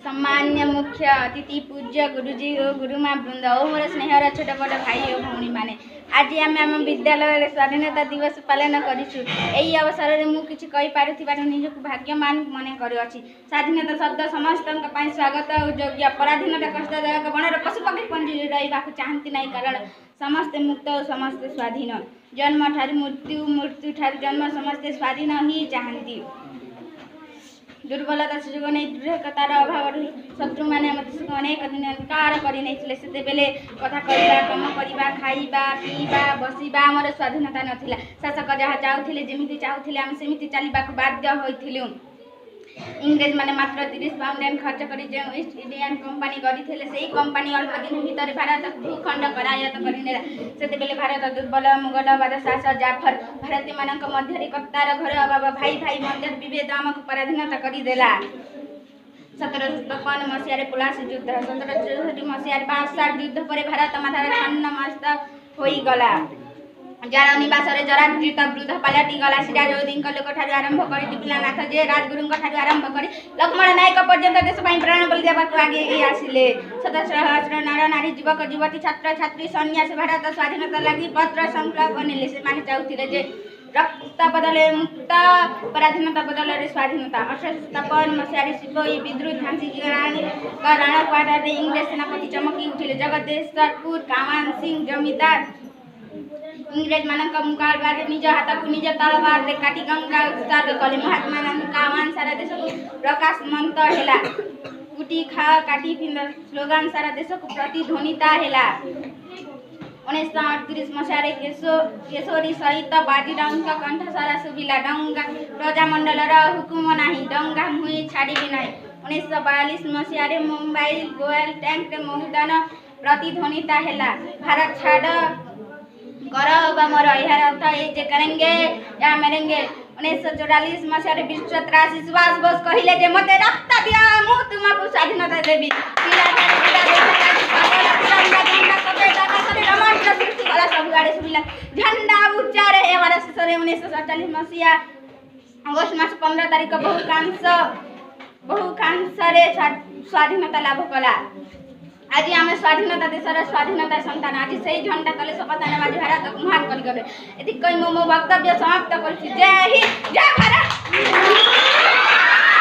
सम्मान्य मुख्य अतिथि पूज्य गुरुजी और गुरुमा वृंद और मोर स्नेहर छोट बड़ भाई और भौणी मैंने आज आम विद्यालय स्वाधीनता दिवस पालन करूँ। यही अवसर में मुझे किसी कहीपर निजक भाग्यमान मन करुँच। स्वाधीनता शब्द समस्त स्वागत और योग्य। पराधीनता कष्टदायक बणर पशुपक्षी पंजी रहा चाहती नहीं कारण समस्ते मुक्त और समस्ते स्वाधीन। जन्म ठार मृत्यु मृत्यु ठार जन्म समस्ते स्वाधीन ही चाहती। दुर्बलता सुযোগ नहीं दृढ़तार अभाव शत्रु मैंने मत अनेक दिन अंकार करते कथा करवा कम करवा खाइबा पीवा बसवा आमर स्वाधीनता नाला। शासक जहाँ चाहूले जमी चाहूले आम सेमती चलने को बाध्य होइथिलु। इंग्रेज माने मात्र 30 पाउंड खर्च कर ईस्ट इंडियन कंपनी करते से कंपनी अल्प दिन भीतर भारत भूखंड करायत करनेला। से भारत दुर्बल मुगल बादशाह जाफर भारती मान मध्य कप्तार घर अभाव भाई भाई मध्य विभेद आमको पराधीनता करदेला। 1753 मसीह पुलासी युद्ध 1764 मसीह 12 युद्ध पर भारत माथार छन्न मस्त होईगला। जार निवास जराजीत वृद्ध पलटि गला। सिराजउद्दीन लोक ठार आरंभ कर टिपिलानाथ जे राजगुरु ठार आरंभ कर लक्ष्मण नायक पर्यंत देश प्राण बलि देवाक आगे आसिले। शत सहस्र नर नारी युवक युवती छात्र छात्री सन्यासी भारत स्वाधीनता लगी पत्र संकल्प नेले। से माने चाहूले जे रक्त बदले मुक्त पराधीनता बदल स्वाधीनता। 1857 मसीह सिपाही विद्रोही झांसी की राणी राणापाड़ा इंग्रेज सेनापति चमकी उठिले। जगदेश्वरपुर कामान सिंह जमीदार इंग्रेज मानक मुकाबला निज हाथ को निज तलवार रे काटी गंगा उत्सर्ग कले। महात्मा गांधी का आह्वान सारा देश को प्रकाशमंत हैला। कुटी खा काटी फिंद स्लोगान सारा देश को प्रतिध्वनिता हैला। 1938 मसीह केशोरी सहित बाजीराव कंठस्वर शुभिला। डंगा प्रजामंडल हुकुम नाही डंगा मुई छाड़ी नहीं। 1942 मसीह मुंबई गोयल टैंक महुदान प्रतिध्वनिता हैला। भारत छाड़ कर मोर यार अर्थ ये करेंगे या मरेंगे। 1944 मसीह विश्व त्रासी सुभाष बोस कहले जे मते रक्त दिया मु तुमको स्वाधीनता देवी। झंडा उच्चा रहे हमारा ससुर। 1947 मसीह अगस्त मास 15 तारीख बहुकांश स्वाधीनता लाभ कला। आज आम स्वाधीनता देशर स्वाधीनता संतान आज से झंडा तले शपथ नेबाजी भारत को महान कर गले। एति कई मो वक्तव्य समाप्त कर। जय हिंद जय भारत।